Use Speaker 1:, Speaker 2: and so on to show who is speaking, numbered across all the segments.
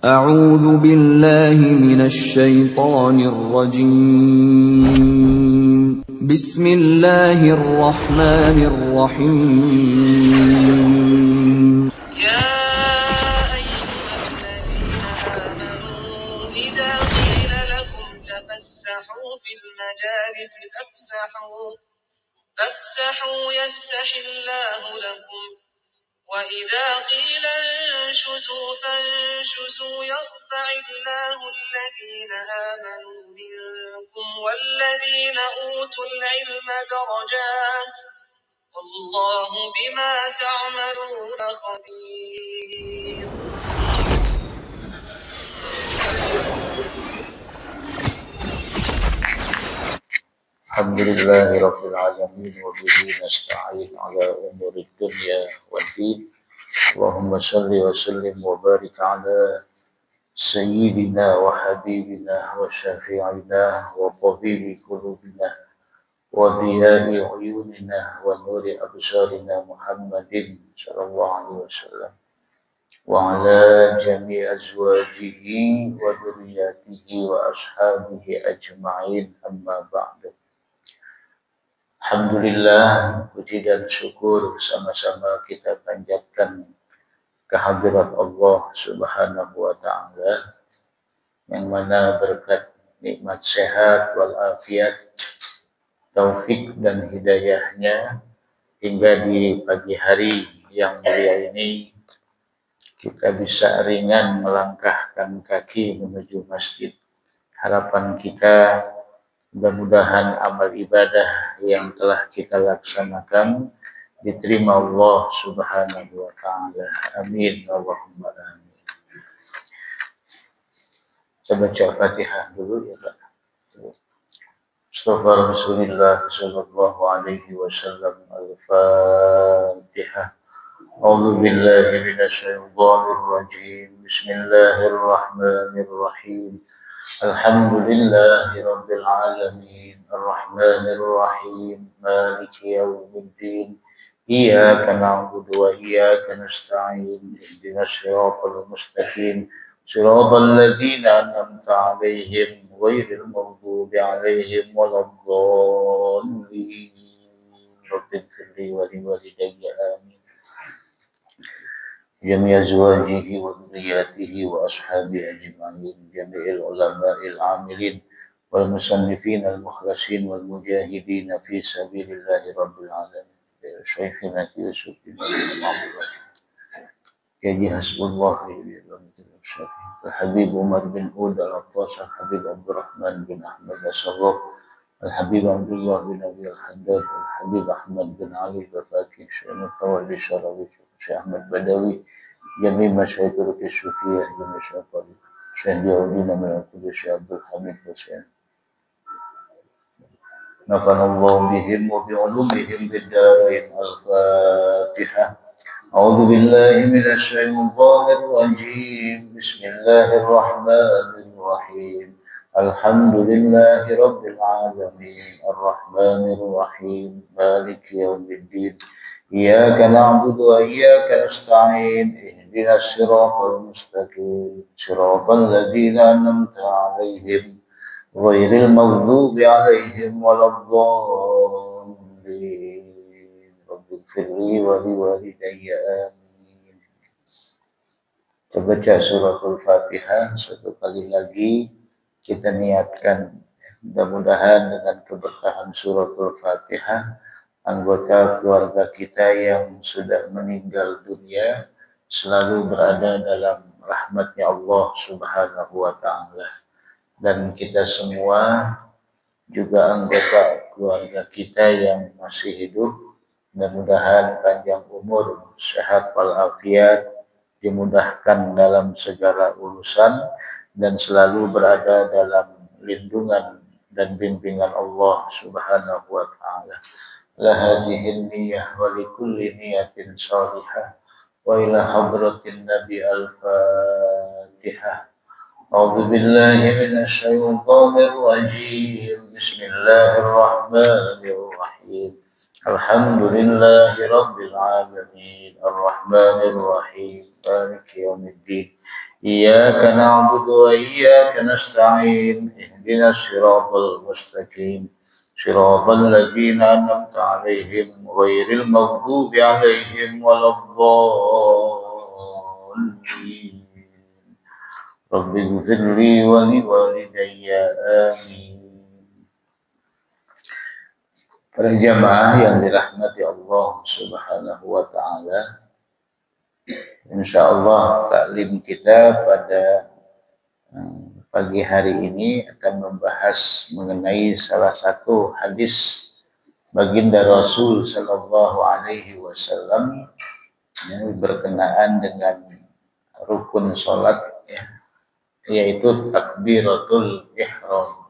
Speaker 1: أعوذ بالله من الشيطان الرجيم بسم الله الرحمن الرحيم
Speaker 2: يا أيها الذين آمنوا إذا قيل لكم تفسحوا في المجالس فافسحوا يفسح الله لكم وإذا قيل انشزوا فانشزوا يرفع الله الذين آمنوا منكم والذين أوتوا العلم درجات والله بما تعملون خبير.
Speaker 3: Alhamdulillahi Rabbil Alamin wa bihi nasta'in ala umuri dunya wa din. Allahumma salli wa sallim wa barik ala sayyidina wa habibina wa syafi'ina wa tabibi qulubina wa diya'i uyunina wa nuri absarina Muhammadin sallallahu alaihi wasallam wa ala jami' azwajihi wa dhurriyyatihi wa ashabihi ajma'in amma ba'du. Alhamdulillah, puji dan syukur sama-sama kita panjatkan kehadirat Allah Subhanahu wa Ta'ala, yang mana berkat nikmat sehat wal afiat, taufik dan hidayahnya, hingga di pagi hari yang mulia ini kita bisa ringan melangkahkan kaki menuju masjid. Harapan kita, mudah-mudahan amal ibadah yang telah kita laksanakan diterima Allah Subhanahu wa Ta'ala. Amin. Allahumma amin. Kita baca Fatihah dulu ya Pak. Astaghfirullah Rasulullah sallallahu alaihi wasallam. Al-Fatihah. A'udzu billahi minasyaitonir rajim. Bismillahirrahmanirrahim. Alhamdulillahi Rabbil Alamin Ar-Rahmanir Rahim Maliki Yawmiddin Iyyaka na'budu wa iyyaka nasta'in Ihdinas siratal mustaqim Siratal ladzina an'amta 'alaihim ghairil maghdubi 'alaihim waladdallin. Rabbighfirli wa liwalidayya amin. جميع أزواجه وذرياته وأصحابه أجمعين جميع العلماء العاملين والمصنفين المخلصين والمجاهدين في سبيل الله رب العالمين شيخنا يوسف بن محمد يجي حسب الله الحبيب عمر بن عود العطاس الحبيب عبد الرحمن بن أحمد الصغر الحبيب عبد الله بن أبي الحداد الحبيب أحمد بن علي بفاكي شيخ متولي شرعي شيخ أحمد بدوي جميع مشايخ الصوفية جميع شيخ جاودين من القدس شيخ عبد الحميد حسين نفعنا الله بهم وبعلومهم بالدارين. الفاتحة. أعوذ بالله من الشيطان الرجيم بسم الله الرحمن الرحيم الحمد لله رب العالمين الرحمن الرحيم مالك يوم الدين إياك نعبد وإياك نستعين اهدنا الصراط المستقيم صراط الذين أنعمت عليهم غير المغضوب عليهم ولا الضالين. رب اغفر لي ولوالدي آمين. Kita baca suratul Fatihah satu kali lagi. Kita niatkan mudah-mudahan dengan keberkahan suratul Fatihah anggota keluarga kita yang sudah meninggal dunia selalu berada dalam rahmatnya Allah Subhanahu wa Ta'ala, dan kita semua juga anggota keluarga kita yang masih hidup mudah-mudahan panjang umur, sehat walafiat, dimudahkan dalam segala urusan dan selalu berada dalam lindungan dan bimbingan Allah Subhanahu wa Ta'ala. La hadhihi niyyah wa li kulli niyatin salihah wa ila hadratin nabi al-Fatihah. A'udzu billahi minasy syaithanir rajim. Bismillahirrahmanirrahim. Alhamdulillahi rabbil alamin arrahmanir rahim maliki yaumiddin Iyyaka na'budu wa iyyaka nasta'in. Ihdinas siratal mustaqim. Siratal ladzina an'amta 'alaihim ghairil maghdubi 'alaihim waladdallin. Rabbi ighfirli wa liwalidayya amin. Para jamaah yang dirahmati Allah Subhanahu wa taala, insyaallah taklim kita pada pagi hari ini akan membahas mengenai salah satu hadis baginda Rasul sallallahu alaihi wasallam yang berkenaan dengan rukun salat, ya, yaitu takbiratul ihram.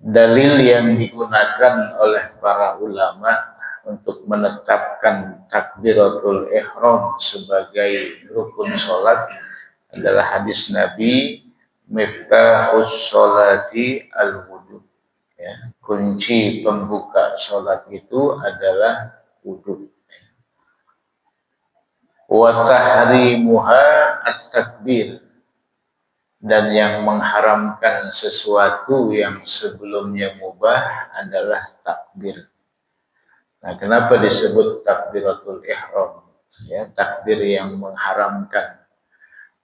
Speaker 3: Dalil yang digunakan oleh para ulama untuk menetapkan takbiratul ihram sebagai rukun salat adalah hadis Nabi, miftahus sholati al-wudu. Ya, kunci pembuka salat itu adalah wudu. Wa tahrimuha at-takbir, dan yang mengharamkan sesuatu yang sebelumnya mubah adalah takbir. Nah, kenapa disebut takbiratul ihram? Ya, takbir yang mengharamkan.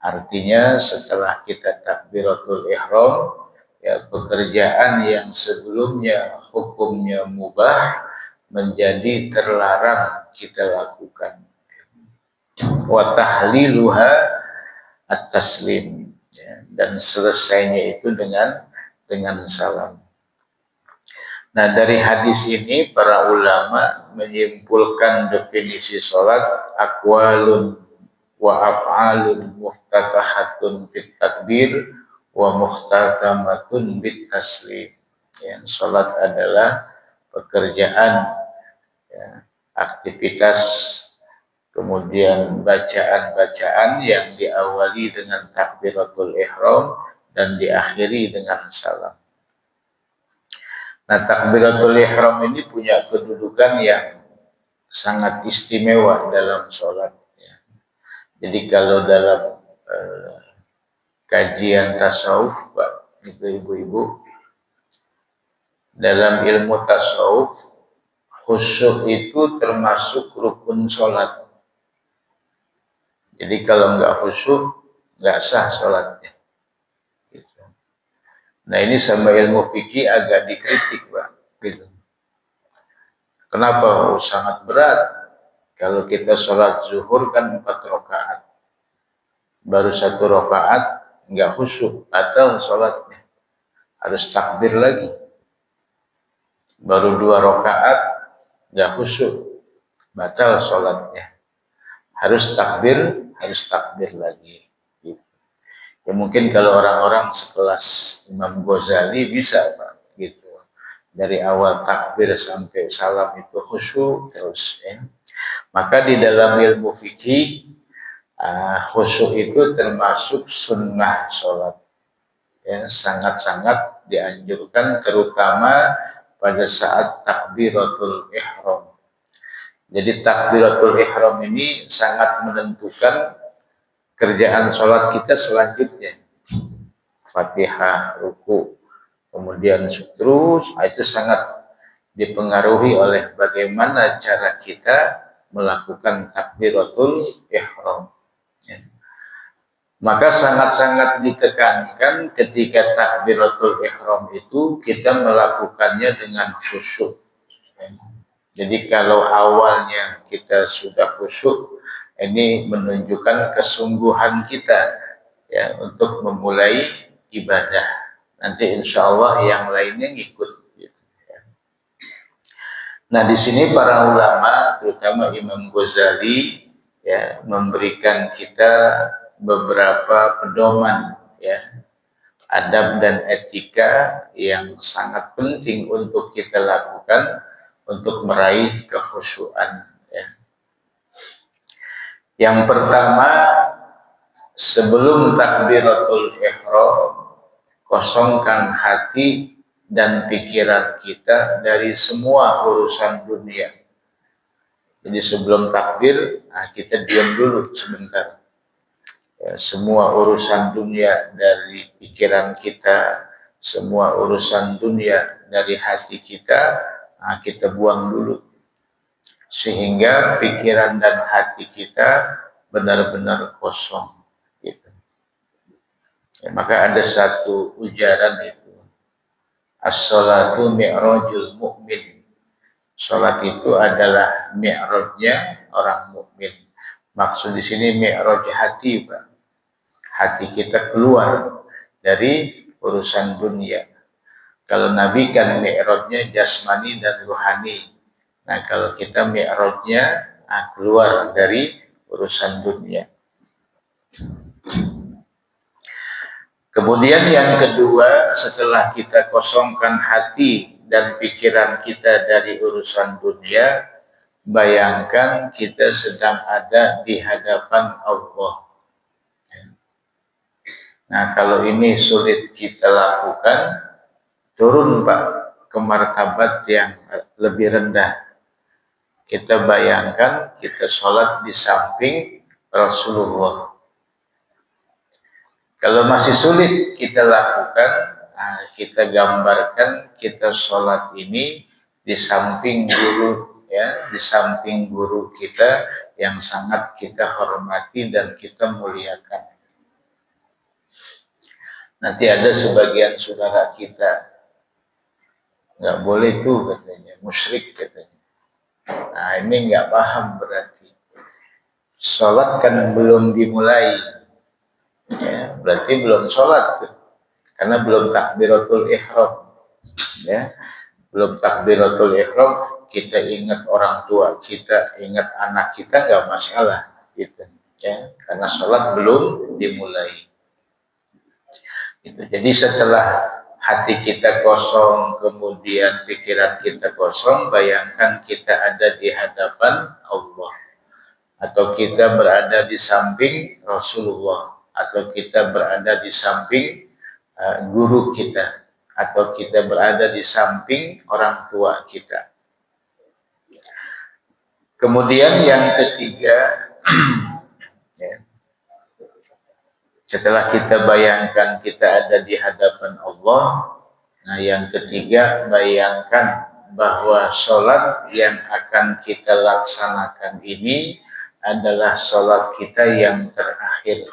Speaker 3: Artinya setelah kita takbiratul ihram, ya, pekerjaan yang sebelumnya hukumnya mubah menjadi terlarang kita lakukan. Wa tahliluha at-taslim. Dan selesainya itu dengan salam. Nah, dari hadis ini para ulama menyimpulkan definisi salat aqwalun wa af'alun muftatahatun bit takbir wa muhtatamatun bit taslim. Ya, salat adalah pekerjaan, ya, aktivitas, kemudian bacaan-bacaan yang diawali dengan takbiratul ihram dan diakhiri dengan salam. Nah, takbiratul ihram ini punya kedudukan yang sangat istimewa dalam sholat. Ya. Jadi kalau dalam kajian tasawuf, Pak, ibu-ibu, dalam ilmu tasawuf, khusyuk itu termasuk rukun sholat. Jadi kalau nggak khusyuk, nggak sah sholatnya. Gitu. Nah, ini sama ilmu fikih agak dikritik, Pak. Gitu. Kenapa? Oh, sangat berat. Kalau kita sholat zuhur kan 4 rakaat, baru 1 rakaat nggak khusyuk, batal sholatnya. Harus takbir lagi. Baru 2 rakaat nggak khusyuk, batal sholatnya. Harus takbir lagi. Ya mungkin kalau orang-orang sekelas Imam Ghazali bisa, Pak, gitu. Dari awal takbir sampai salam itu khusyuk terus, ya. Maka di dalam ilmu fikih, khusyuk itu termasuk sunnah sholat. Ya, sangat-sangat dianjurkan, terutama pada saat takbiratul ihram. Jadi takbiratul ihram ini sangat menentukan kerjaan sholat kita selanjutnya. Fatihah, ruku, kemudian terus, itu sangat dipengaruhi oleh bagaimana cara kita melakukan takbiratul ihram. Ya. Maka sangat-sangat ditekankan ketika takbiratul ihram itu kita melakukannya dengan khusyuk. Ya. Jadi kalau awalnya kita sudah khusyuk, ini menunjukkan kesungguhan kita, ya, untuk memulai ibadah. Nanti insya Allah yang lainnya ngikut. Gitu, ya. Nah, di sini para ulama, terutama Imam Ghazali, ya, memberikan kita beberapa pedoman, ya, adab dan etika yang sangat penting untuk kita lakukan untuk meraih kekhusyuan. Ya. Yang pertama, sebelum takbiratul ihram, kosongkan hati dan pikiran kita dari semua urusan dunia. Jadi sebelum takbir, kita diam dulu sebentar. Ya, semua urusan dunia dari pikiran kita, semua urusan dunia dari hati kita, kita buang dulu. Sehingga pikiran dan hati kita benar-benar kosong. Gitu. Ya, maka ada satu ujaran itu. As-salatu mi'rajul mu'min. Salat itu adalah mi'rajnya orang mukmin. Maksud di sini mi'raj hati, Pak. Hati kita keluar dari urusan dunia. Kalau Nabi kan mi'rajnya jasmani dan ruhani. Nah, kalau kita mi'rajnya keluar dari urusan dunia. Kemudian yang kedua, setelah kita kosongkan hati dan pikiran kita dari urusan dunia, bayangkan kita sedang ada di hadapan Allah. Nah, kalau ini sulit kita lakukan, turun Pak ke martabat yang lebih rendah. Kita bayangkan kita sholat di samping Rasulullah. Kalau masih sulit kita lakukan, kita gambarkan kita sholat ini di samping guru, ya, di samping guru kita yang sangat kita hormati dan kita muliakan. Nanti ada sebagian saudara kita, nggak boleh tuh katanya, musyrik katanya. Nah, ini nggak paham berarti. Sholat kan belum dimulai. Ya, berarti belum sholat karena belum takbiratul ihram, ya, belum takbiratul ihram. Kita ingat orang tua kita, ingat anak kita, nggak masalah, gitu, ya, karena sholat belum dimulai. Gitu. Jadi setelah hati kita kosong, kemudian pikiran kita kosong, bayangkan kita ada di hadapan Allah, atau kita berada di samping Rasulullah, atau kita berada di samping guru kita, atau kita berada di samping orang tua kita. Kemudian yang ketiga, ya, setelah kita bayangkan kita ada di hadapan Allah, nah yang ketiga, bayangkan bahwa sholat yang akan kita laksanakan ini adalah sholat kita yang terakhir.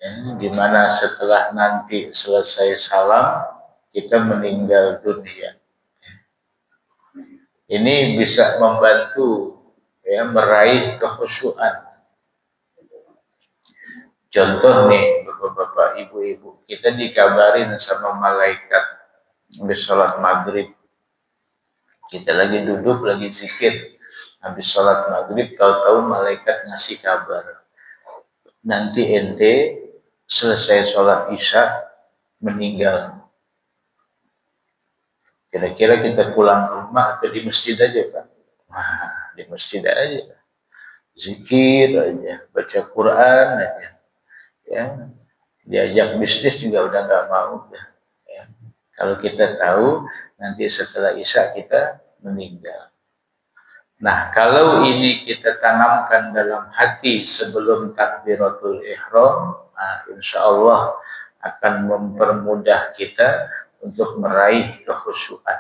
Speaker 3: Ya, dimana setelah nanti selesai salam kita meninggal dunia. Ini bisa membantu, ya, meraih kekhusyuan. Contoh nih bapak-bapak, ibu-ibu, kita dikabarin sama malaikat habis sholat maghrib, kita lagi duduk lagi zikir habis sholat maghrib, tahu-tahu malaikat ngasih kabar, nanti ente selesai sholat isya meninggal. Kira-kira kita pulang ke rumah atau di masjid aja Pak? Wah, di masjid aja, zikir aja, baca Quran aja, ya, diajak bisnis juga udah nggak mau, ya. Kalau kita tahu nanti setelah isya kita meninggal. Nah, kalau ini kita tanamkan dalam hati sebelum takbiratul ihram, insya Allah akan mempermudah kita untuk meraih kekhusyuan.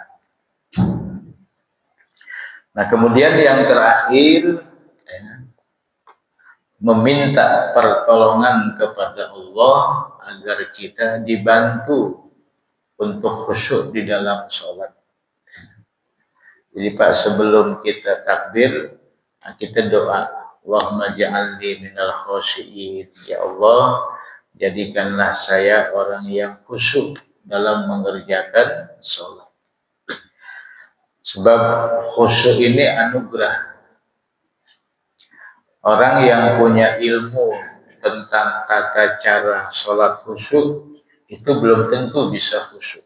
Speaker 3: Nah, kemudian yang terakhir, ya, meminta pertolongan kepada Allah agar kita dibantu untuk khusyuk di dalam sholat. Jadi Pak, sebelum kita takbir, kita doa, Allahumma ja'alni minal khusyiin. Ya Allah, jadikanlah saya orang yang khusyuk dalam mengerjakan sholat. Sebab khusyuk ini anugerah. Orang yang punya ilmu tentang tata cara sholat khusyuk, itu belum tentu bisa khusyuk.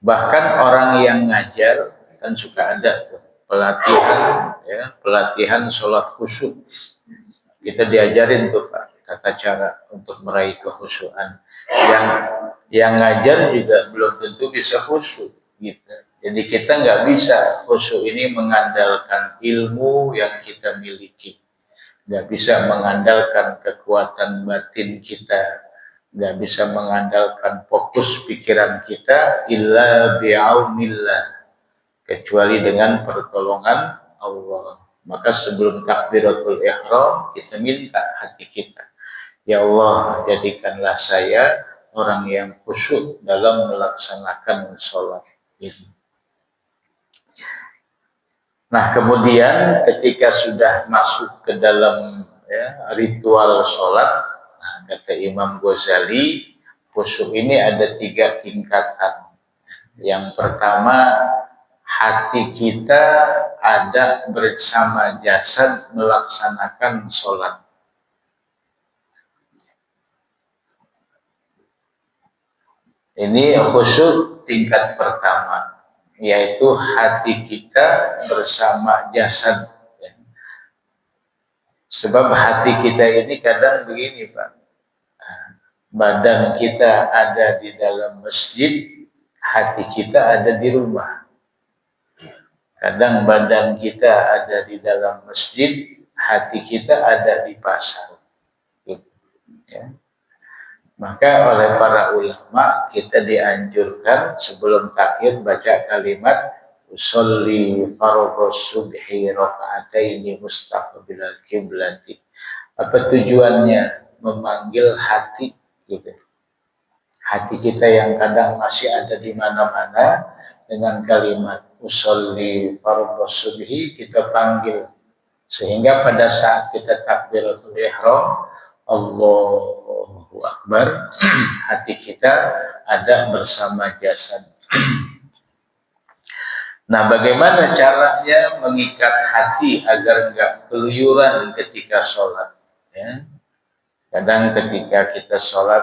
Speaker 3: Bahkan orang yang ngajar, kan suka ada pelatihan, ya, pelatihan sholat khusyuk. Kita diajarin tuh Pak, tata cara untuk meraih kekhusyuan. Yang ngajar juga belum tentu bisa khusyuk, gitu. Jadi kita nggak bisa khusyuk ini mengandalkan ilmu yang kita miliki, nggak bisa mengandalkan kekuatan batin kita, nggak bisa mengandalkan fokus pikiran kita, illa bi'aunillah, kecuali dengan pertolongan Allah. Maka sebelum takbiratul ihram kita minta hati kita, ya Allah, jadikanlah saya orang yang khusyuk dalam melaksanakan sholat ini. Nah, kemudian ketika sudah masuk ke dalam ritual sholat, nah, kata Imam Ghazali, khusyuk ini ada 3 tingkatan. Yang pertama, hati kita ada bersama jasad melaksanakan sholat. Ini khusyuk tingkat pertama, yaitu hati kita bersama jasad. Sebab hati kita ini kadang begini, Pak. Badan kita ada di dalam masjid, hati kita ada di rumah. Kadang badan kita ada di dalam masjid, hati kita ada di pasar. Ya. Maka oleh para ulama kita dianjurkan sebelum takhir baca kalimat usolli fardhus subhi raka'ataini mustaqbilal qiblati. Apa tujuannya? Memanggil hati gitu. Hati kita yang kadang masih ada di mana-mana, dengan kalimat usolli fardhus subhi kita panggil, sehingga pada saat kita takbiratul ihram Allahu Akbar, hati kita ada bersama jasad. Nah, bagaimana caranya mengikat hati agar enggak keluyuran ketika sholat? Ya. Kadang ketika kita sholat,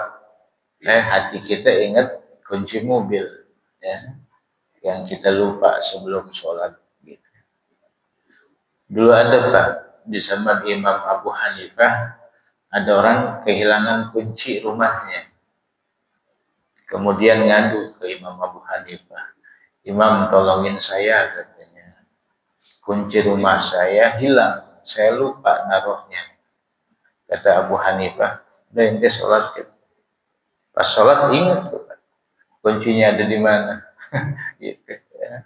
Speaker 3: hati kita ingat kunci mobil, ya, yang kita lupa sebelum sholat. Gitu. Dulu ada, Pak, di zaman Imam Abu Hanifah, ada orang kehilangan kunci rumahnya. Kemudian ngadu ke Imam Abu Hanifah. Imam, tolongin saya, katanya. Kunci rumah saya hilang, saya lupa naruhnya. Kata Abu Hanifah, udah ente sholat. Pas sholat ingat, kuncinya ada di mana. Gitu, ya.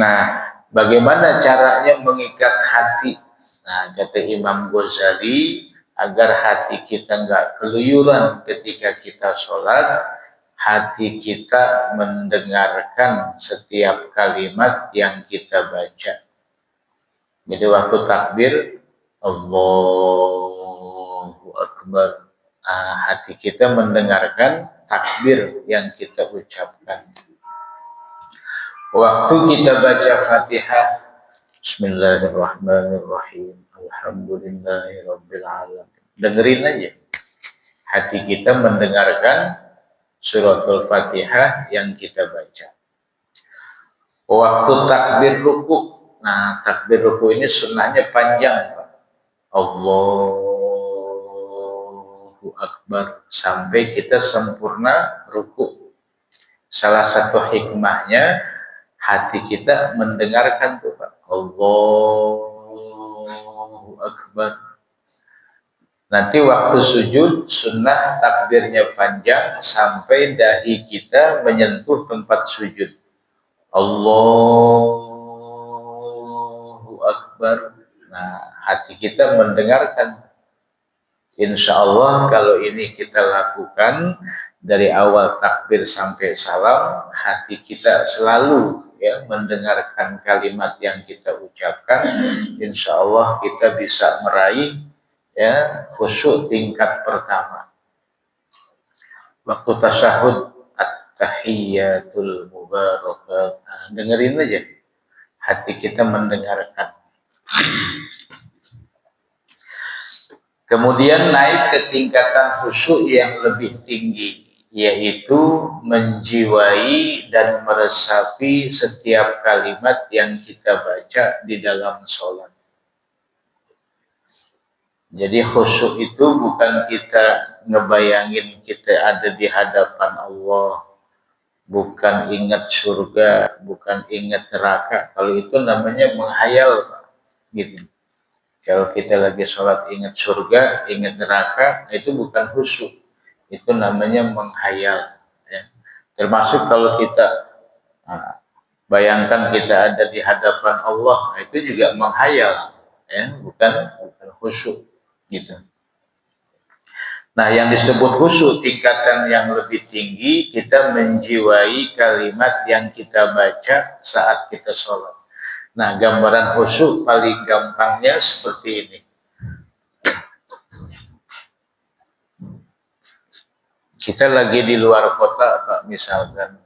Speaker 3: Nah, bagaimana caranya mengikat hati? Nah, kata Imam Ghazali, agar hati kita enggak keluyuran ketika kita sholat, hati kita mendengarkan setiap kalimat yang kita baca. Jadi waktu takbir, Allahu Akbar, hati kita mendengarkan takbir yang kita ucapkan. Waktu kita baca Fatihah, Bismillahirrahmanirrahim, Alhamdulillahirabbil alamin. Dengerin aja. Hati kita mendengarkan suratul Fatihah yang kita baca. Waktu takbir ruku. Nah, takbir ruku ini sunnahnya panjang, Pak. Allahu Akbar sampai kita sempurna ruku. Salah satu hikmahnya hati kita mendengarkan tuh, Pak. Allahu Akbar. Nanti waktu sujud sunnah takbirnya panjang sampai dahi kita menyentuh tempat sujud. Allahu Akbar. Nah, hati kita mendengarkan. Insya Allah kalau ini kita lakukan dari awal takbir sampai salam, hati kita selalu mendengarkan kalimat yang kita ucapkan. Insya Allah kita bisa meraih khusyuk tingkat pertama. Waktu tasyahud at-tahiyyatul mubarakah, dengerin aja, hati kita mendengarkan. Kemudian naik ke tingkatan khusyuk yang lebih tinggi, yaitu menjiwai dan meresapi setiap kalimat yang kita baca di dalam sholat. Jadi khusyuk itu bukan kita ngebayangin kita ada di hadapan Allah, bukan ingat surga, bukan ingat neraka. Kalau itu namanya menghayal, gitu. Kalau kita lagi sholat ingat surga, ingat neraka, itu bukan khusyuk. Itu namanya menghayal. Ya. Termasuk kalau kita bayangkan kita ada di hadapan Allah, itu juga menghayal, ya, bukan khusyuk, gitu. Nah, yang disebut khusyuk tingkatan yang lebih tinggi, kita menjiwai kalimat yang kita baca saat kita sholat. Nah, gambaran khusyuk paling gampangnya seperti ini. Kita lagi di luar kota, Pak, misalkan.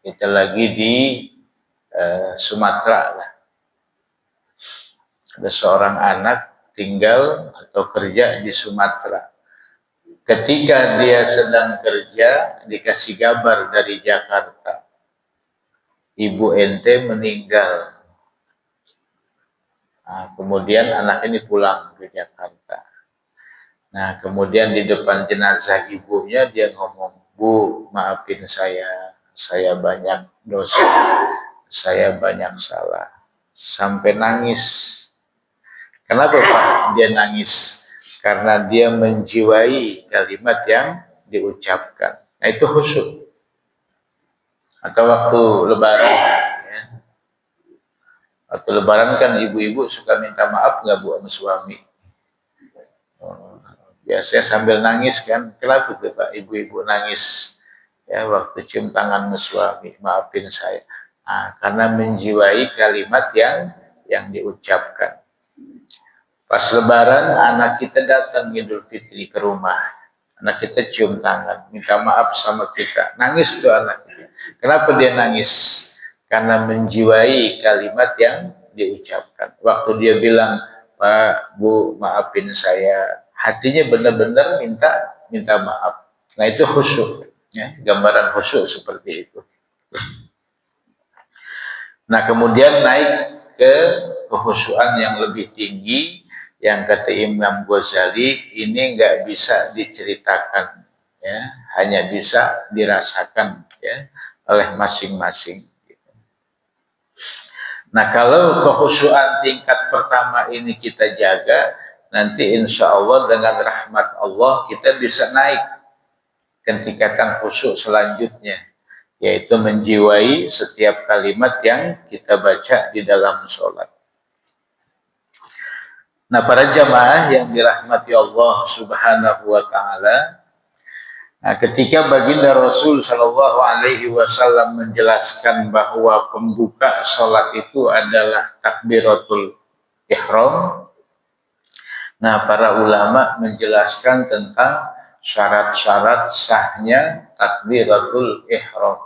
Speaker 3: Kita lagi di Sumatera lah. Ada seorang anak tinggal atau kerja di Sumatera. Ketika dia sedang kerja, dikasih kabar dari Jakarta, ibu ente meninggal. Nah, kemudian anak ini pulang ke Jakarta. Nah, kemudian di depan jenazah ibunya dia ngomong, "Bu, maafin saya banyak dosa, saya banyak salah." Sampai nangis. Kenapa, Pak? Dia nangis karena dia menjiwai kalimat yang diucapkan. Nah, itu khusyuk. Atau waktu lebaran, ya. Waktu lebaran kan ibu-ibu suka minta maaf nggak, Bu, sama suami? Biasanya sambil nangis kan. Kenapa tuh, Pak, ibu-ibu nangis? Ya, waktu cium tangan suami, maafin saya. Nah, karena menjiwai kalimat yang diucapkan. Pas lebaran, anak kita datang Idul Fitri ke rumah. Anak kita cium tangan, minta maaf sama kita. Nangis tuh anak kita. Kenapa dia nangis? Karena menjiwai kalimat yang diucapkan. Waktu dia bilang, "Pak, Bu, maafin saya," hatinya benar-benar minta maaf. Nah, itu khusyuk. Ya, gambaran khusyuk seperti itu. Nah, kemudian naik ke kekhusyuan yang lebih tinggi, yang kata Imam Ghazali, ini nggak bisa diceritakan, ya, hanya bisa dirasakan, ya, oleh masing-masing. Nah, kalau kekhusyuan tingkat pertama ini kita jaga, nanti insya Allah dengan rahmat Allah kita bisa naik ke tingkatan khusyuk selanjutnya, yaitu menjiwai setiap kalimat yang kita baca di dalam sholat. Nah, para jamaah yang dirahmati Allah Subhanahu wa taala, nah, ketika baginda Rasul Shallallahu alaihi wasallam menjelaskan bahwa pembuka sholat itu adalah takbiratul ihram, nah, para ulama menjelaskan tentang syarat-syarat sahnya takbiratul ihram.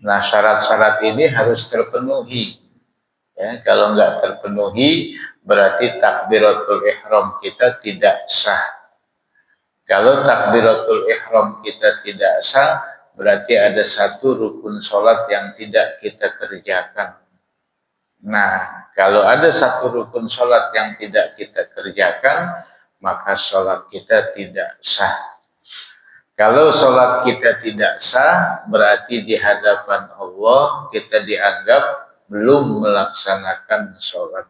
Speaker 3: Nah, syarat-syarat ini harus terpenuhi. Ya, kalau nggak terpenuhi, berarti takbiratul ihram kita tidak sah. Kalau takbiratul ihram kita tidak sah, berarti ada satu rukun sholat yang tidak kita kerjakan. Nah, kalau ada satu rukun sholat yang tidak kita kerjakan, maka sholat kita tidak sah. Kalau sholat kita tidak sah, berarti di hadapan Allah kita dianggap belum melaksanakan sholat.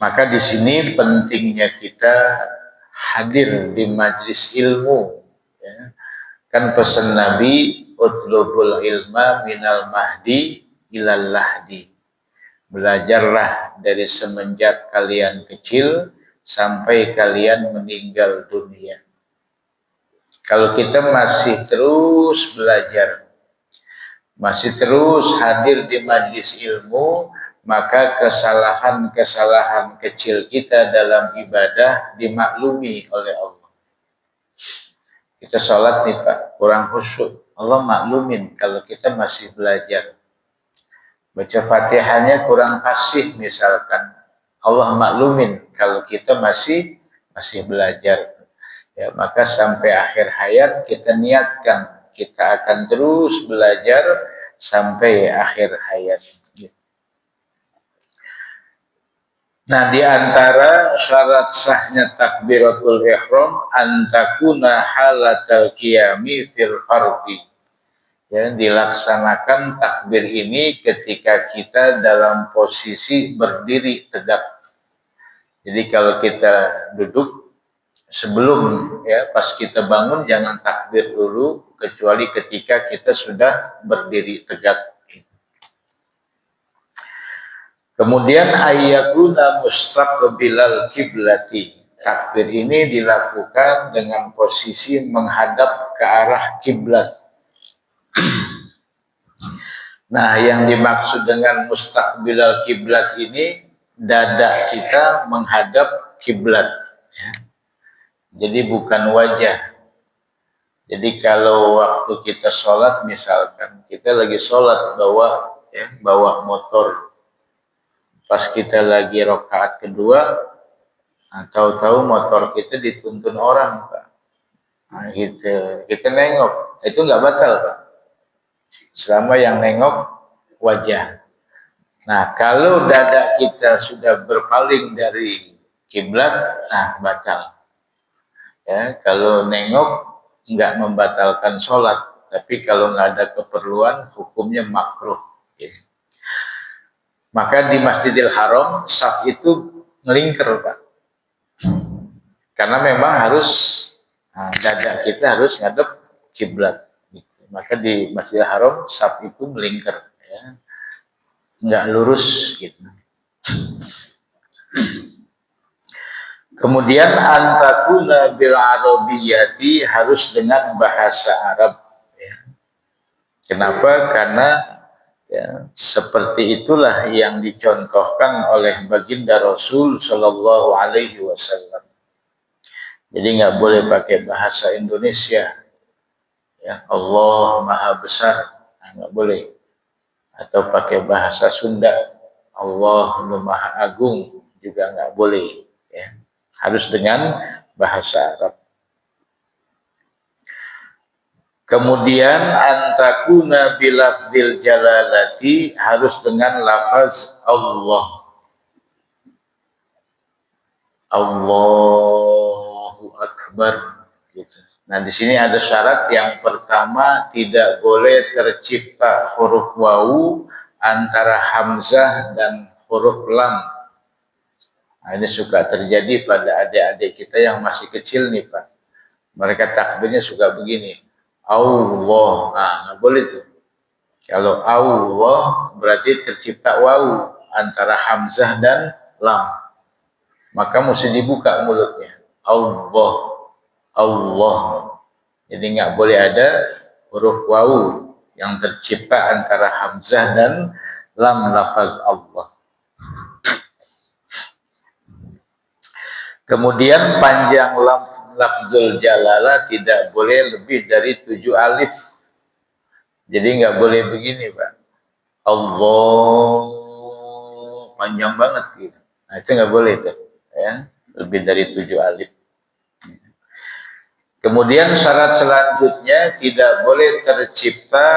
Speaker 3: Maka di sini pentingnya kita hadir di majlis ilmu. Ya. Kan pesan Nabi, "Utlubul ilma minal mahdi ilal lahdi." Belajarlah dari semenjak kalian kecil sampai kalian meninggal dunia. Kalau kita masih terus belajar, masih terus hadir di majlis ilmu, maka kesalahan-kesalahan kecil kita dalam ibadah dimaklumi oleh Allah. Kita sholat nih, Pak, kurang khusyuk. Allah maklumin kalau kita masih belajar. Baca Fatihahnya kurang fasih misalkan. Allah maklumin kalau kita masih belajar. Ya, maka sampai akhir hayat kita niatkan kita akan terus belajar sampai akhir hayat. Nah, di antara syarat sahnya takbiratul ihram antakuna halatal qiyami fil fardhi. Ya, dilaksanakan takbir ini ketika kita dalam posisi berdiri tegak. Jadi kalau kita duduk sebelum pas kita bangun jangan takbir dulu kecuali ketika kita sudah berdiri tegak. Kemudian ayyakuna mustaqbilal kiblati. Takbir ini dilakukan dengan posisi menghadap ke arah kiblat. Nah, yang dimaksud dengan mustaqbilal kiblat ini dada kita menghadap kiblat. Jadi bukan wajah. Jadi kalau waktu kita sholat misalkan kita lagi sholat bawa motor. Pas kita lagi rakaat kedua, tahu-tahu motor kita dituntun orang, Pak. Nah, gitu. Kita nengok, itu nggak batal, Pak. Selama yang nengok wajah. Nah, kalau dada kita sudah berpaling dari kiblat, nah batal. Ya, kalau nengok nggak membatalkan sholat, tapi kalau nggak ada keperluan, hukumnya makruh. Gitu. Maka di Masjidil Haram saf itu ngelingker, Pak. Karena memang harus dada kita harus ngadep kiblat. Gitu. Maka di Masjidil Haram saf itu melingkar, ya. Nggak lurus gitu. Kemudian antakuna bil arabiyyati harus dengan bahasa Arab. Ya. Kenapa? Karena seperti itulah yang dicontohkan oleh baginda Rasul Shallallahu Alaihi Wasallam. Jadi nggak boleh pakai bahasa Indonesia. Ya, Allah Maha Besar, nggak boleh. Atau pakai bahasa Sunda, Allah Maha Agung juga nggak boleh. Ya. Harus dengan bahasa Arab. Kemudian antakuna bilafdil jalalati harus dengan lafaz Allah. Allahu Akbar. Gitu. Nah di sini ada syarat yang pertama tidak boleh tercipta huruf wawu antara hamzah dan huruf lam. Nah, ini suka terjadi pada adik-adik kita yang masih kecil nih Pak. Mereka takbirnya suka begini. Allah, nah nggak boleh tuh. Kalau Allah berarti tercipta wawu antara hamzah dan lam. Maka mesti dibuka mulutnya. Allah, Allah. Jadi nggak boleh ada huruf wawu yang tercipta antara hamzah dan lam lafaz Allah. Kemudian panjang lafzul jalalah tidak boleh lebih dari 7 alif. Jadi nggak boleh begini, Pak. Allah panjang banget gitu. Nah, itu nggak boleh tuh, ya. Lebih dari 7 alif. Kemudian syarat selanjutnya tidak boleh tercipta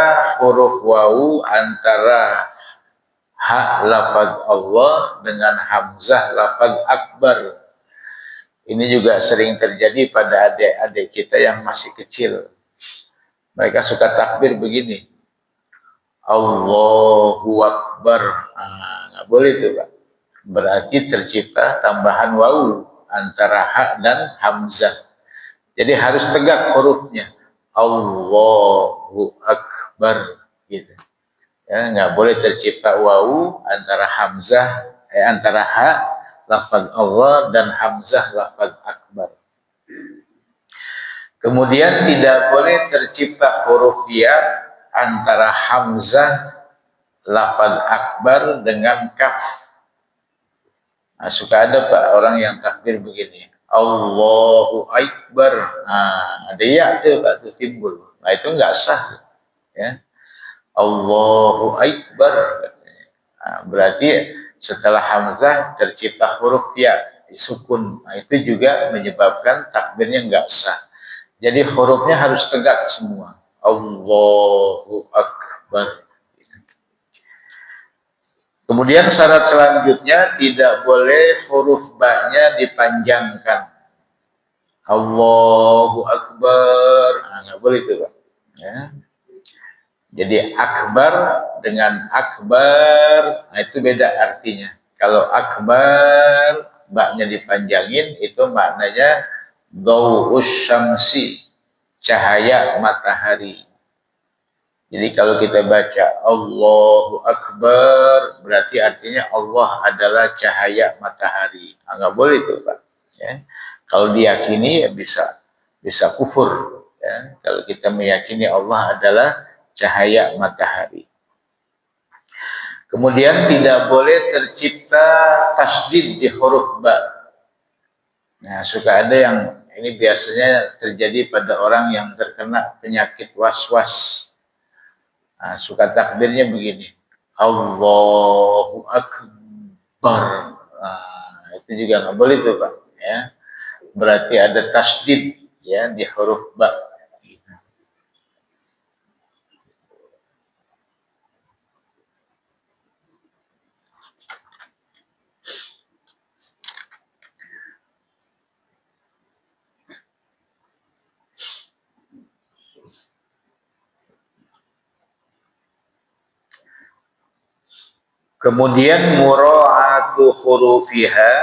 Speaker 3: huruf wawu antara ha lafaz Allah dengan hamzah lafaz akbar. Ini juga sering terjadi pada adik-adik kita yang masih kecil. Mereka suka takbir begini. Allahu Akbar. Nah, nggak boleh itu, Pak. Berarti tercipta tambahan wawu antara ha dan hamzah. Jadi harus tegak hurufnya. Allahu Akbar. Gitu. Ya, nggak boleh tercipta wawu antara hamzah, antara ha lafaz Allah dan hamzah lafaz akbar. Kemudian tidak boleh tercipta huruf ya antara hamzah lafaz akbar dengan kaf. Nah, suka ada Pak orang yang takbir begini. Allahu Akbar. Nah, ada ya tuh Pak tuh timbul. Nah, itu nggak sah. Ya. Allahu Akbar. Nah, berarti setelah hamzah tercipta huruf ya disukun. Nah, itu juga menyebabkan takbirnya nggak sah. Jadi hurufnya harus tegak semua. Allahu Akbar. Kemudian syarat selanjutnya tidak boleh huruf ba-nya dipanjangkan. Allahu Akbar. Nah, nggak boleh itu, Pak. Ya. Jadi akbar dengan akbar, nah itu beda artinya. Kalau akbar, ba-nya dipanjangin, itu maknanya dhau'us syamsi, cahaya matahari. Jadi kalau kita baca Allahu Akbar, berarti artinya Allah adalah cahaya matahari. Nah, nggak boleh itu, Pak. Ya. Kalau diyakini ya bisa kufur. Ya. Kalau kita meyakini Allah adalah cahaya matahari. Kemudian tidak boleh tercipta tasdid di huruf ba. Nah, suka ada yang ini biasanya terjadi pada orang yang terkena penyakit was-was. Nah, suka takbirnya begini, Allahu Akbar. Nah, itu juga nggak boleh tuh, Pak. Ya, berarti ada tasdid ya di huruf ba. Kemudian mura'atu hurufiha,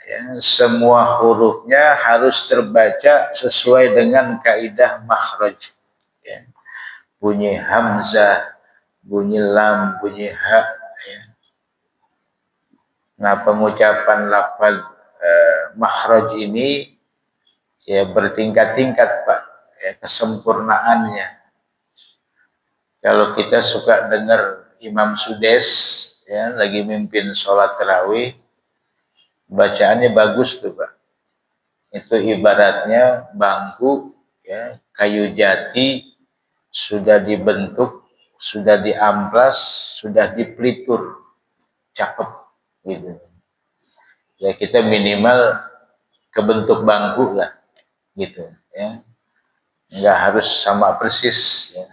Speaker 3: ya, semua hurufnya harus terbaca sesuai dengan kaidah makhraj. Ya. Bunyi hamzah, bunyi lam, bunyi ha. Ya. Nah, pengucapan lafaz makhraj ini ya bertingkat-tingkat, Pak, ya, kesempurnaannya. Kalau kita suka dengar Imam Sudes ya lagi mimpin sholat tarawih, bacaannya bagus tuh, Pak. Itu ibaratnya bangku ya kayu jati sudah dibentuk, sudah diamplas, sudah dipelitur, cakep gitu. Ya kita minimal kebentuk bangku lah gitu ya. Nggak harus sama persis ya.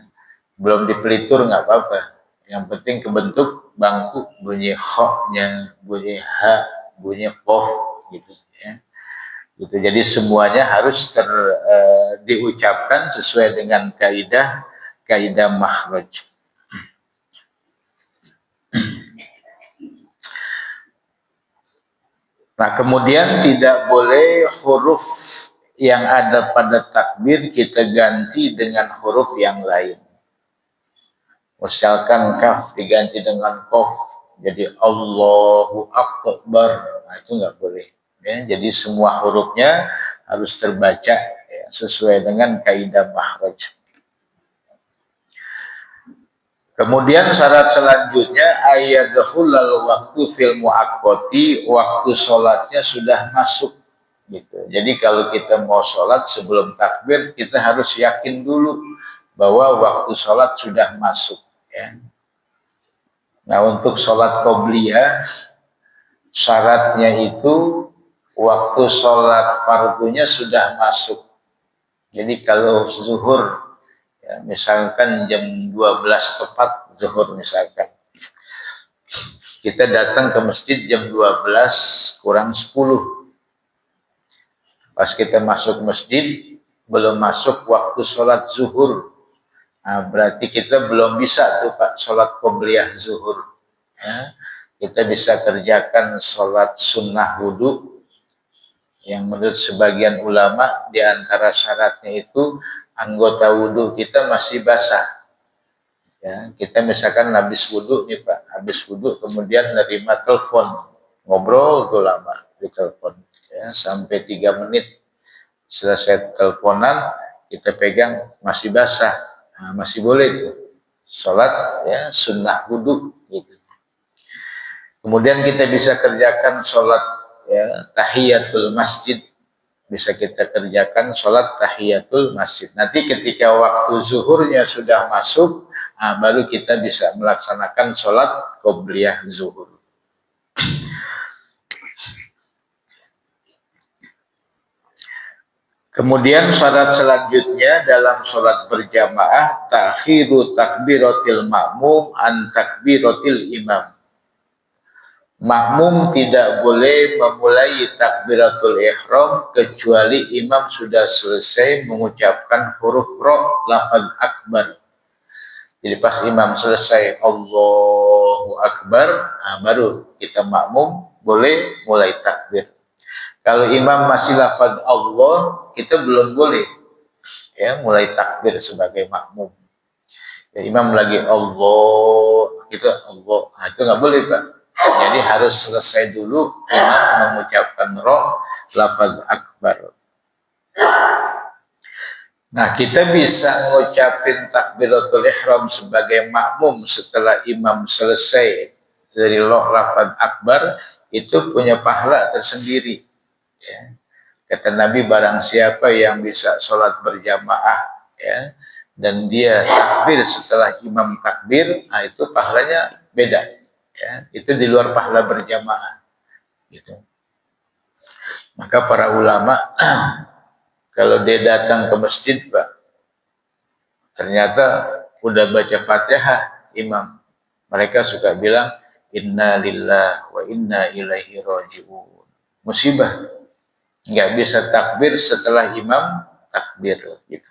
Speaker 3: Belum dipelitur nggak apa-apa. Yang penting kebentuk bangku, bunyi kho-nya, bunyi ha, bunyi qof gitu ya. Gitu. Jadi semuanya harus diucapkan sesuai dengan kaidah makhraj. Nah, kemudian tidak boleh huruf yang ada pada takbir kita ganti dengan huruf yang lain. Misalkan kaf diganti dengan kof, jadi Allahu Akbar, nah itu nggak boleh. Ya, jadi semua hurufnya harus terbaca ya, sesuai dengan kaidah makhraj. Kemudian syarat selanjutnya ayadkhulal waktu fil muaqqati, waktu sholatnya sudah masuk gitu. Jadi kalau kita mau sholat sebelum takbir kita harus yakin dulu bahwa waktu sholat sudah masuk. Ya. Nah, untuk sholat qobliyah syaratnya itu waktu sholat fardunya sudah masuk. Jadi kalau zuhur ya, misalkan jam 12 tepat zuhur misalkan, kita datang ke masjid jam 12 kurang 10. Pas kita masuk masjid belum masuk waktu sholat zuhur. Nah, berarti kita belum bisa tuh, Pak, sholat qobliyah zuhur. Ya. Kita bisa kerjakan sholat sunnah wudhu, yang menurut sebagian ulama di antara syaratnya itu anggota wudhu kita masih basah. Ya, kita misalkan habis wudhu nih, Pak, habis wudhu kemudian nerima telepon, ngobrol tuh lama di telepon, ya, sampai 3 menit. Selesai teleponan kita pegang masih basah. Nah, masih boleh tuh sholat ya sunnah wudhu gitu. Kemudian kita bisa kerjakan sholat ya tahiyatul masjid, bisa kita kerjakan sholat tahiyatul masjid. Nanti ketika waktu zuhurnya sudah masuk, nah, baru kita bisa melaksanakan sholat qobliyah zuhur. Kemudian syarat selanjutnya dalam sholat berjamaah ta'khiru takbiratil ma'mum an takbiratil imam. makmum tidak boleh memulai takbiratul ihram kecuali imam sudah selesai mengucapkan huruf ra, lafaz akbar. Jadi pas imam selesai Allahu Akbar, baru kita makmum boleh mulai takbir. Kalau imam masih lafaz Allah, kita belum boleh ya mulai takbir sebagai makmum. Ya, imam lagi Allah, kita Allah, itu nggak boleh Pak. Jadi harus selesai dulu imam mengucapkan ra, lafaz akbar. Nah, kita bisa ngucapin takbiratul ihram sebagai makmum setelah imam selesai dari lafaz akbar, itu punya pahala tersendiri. Ya. Kata Nabi, barang siapa yang bisa sholat berjamaah, ya, dan dia takbir setelah imam takbir, nah itu pahalanya beda. Ya. Itu di luar pahala berjamaah. Gitu. Maka para ulama kalau dia datang ke masjid, Pak, ternyata udah baca Fatihah imam, mereka suka bilang inna lillahi wa inna ilaihi raji'un. Musibah, nggak bisa takbir setelah imam takbir gitu.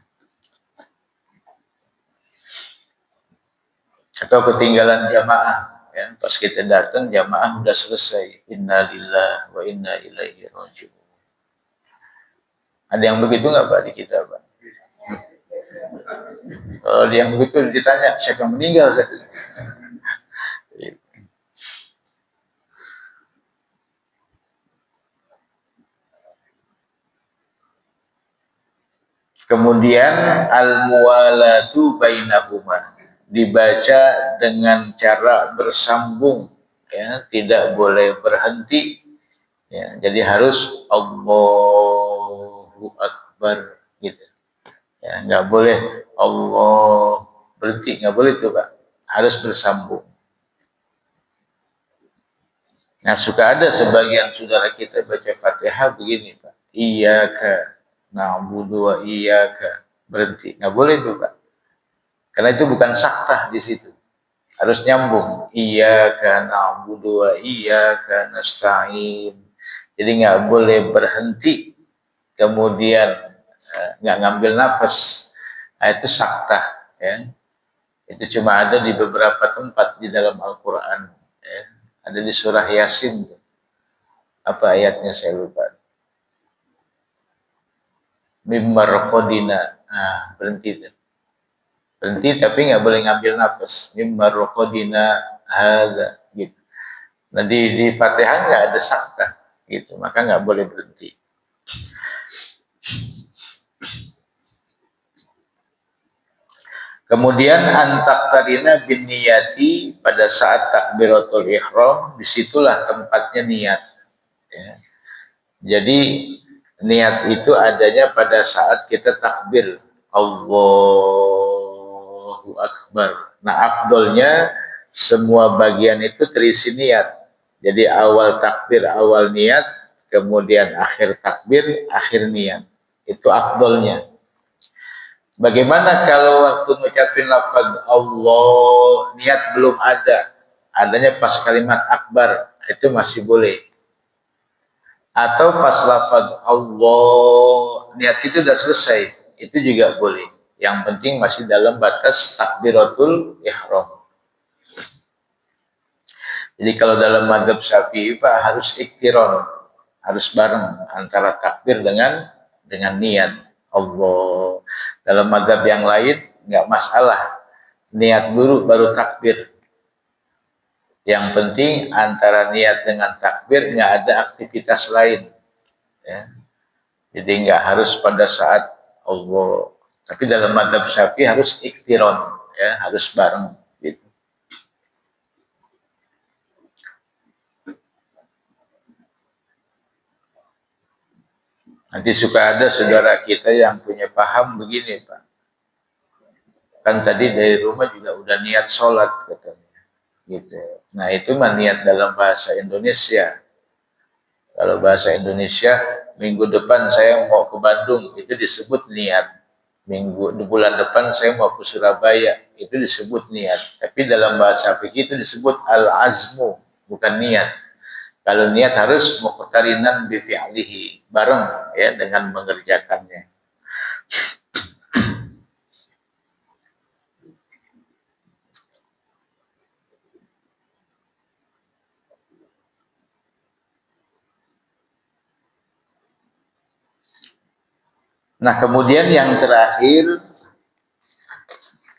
Speaker 3: Atau ketinggalan jamaah, ya, pas kita datang jamaah udah selesai, inna lillahi wa inna ilaihi raji'un. Ada yang begitu nggak Pak di kita Pak? Kalau yang begitu ditanya siapa yang meninggal? Kemudian al-muwalatu bainahuma, dibaca dengan cara bersambung, ya, tidak boleh berhenti. Ya, jadi harus Allahu Akbar gitu. Ya, nggak boleh Allah berhenti, nggak boleh tuh Pak. Harus bersambung. Nah, suka ada sebagian saudara kita baca Fatihah begini Pak. Iyyaka na'budu wa iyyaka, berhenti. Nggak boleh tuh Pak. Karena itu bukan saktah di situ. Harus nyambung. Iyyaka na'budu wa iyyaka nasta'in. Jadi nggak boleh berhenti, kemudian nggak ngambil nafas. Nah, itu saktah. Ya. Itu cuma ada di beberapa tempat di dalam Al-Quran. Ya. Ada di surah Yasin. Apa ayatnya saya lupa. Mimma qadina. Nah, berhenti. Berhenti tapi nggak boleh ngambil nafas. Mimma qadina hadza. Gitu. Nah, di Fatihah nggak ada saktah. Gitu, maka nggak boleh berhenti. Kemudian antaktarina bin niyati, pada saat takbiratul ihram, disitulah tempatnya niat. Ya. Jadi niat itu adanya pada saat kita takbir Allahu Akbar. Nah, afdolnya semua bagian itu terisi niat. Jadi awal takbir, awal niat, kemudian akhir takbir, akhir niat. Itu afdolnya. Bagaimana kalau waktu ngucapin lafaz Allah, niat belum ada, adanya pas kalimat akbar, itu masih boleh. Atau pas lafaz Allah, niat itu sudah selesai, itu juga boleh. Yang penting masih dalam batas takbiratul ihram. Jadi kalau dalam mazhab Syafi'i Pak harus iktiron, harus bareng antara takbir dengan niat Allah. Dalam mazhab yang lain nggak masalah, niat dulu baru takbir. Yang penting antara niat dengan takbir nggak ada aktivitas lain. Ya. Jadi nggak harus pada saat Allah. Tapi dalam mazhab Syafi'i harus iktiron, ya, harus bareng. Nanti suka ada saudara kita yang punya paham begini Pak. Kan tadi dari rumah juga udah niat sholat katanya. Gitu. Nah itu mah niat dalam bahasa Indonesia. Kalau bahasa Indonesia, minggu depan saya mau ke Bandung, itu disebut niat. Bulan depan saya mau ke Surabaya, itu disebut niat. Tapi dalam bahasa fikih itu disebut al-azmu, bukan niat. Kalau niat harus muqtarinan bi fi'lihi, bareng ya dengan mengerjakannya. Nah, kemudian yang terakhir,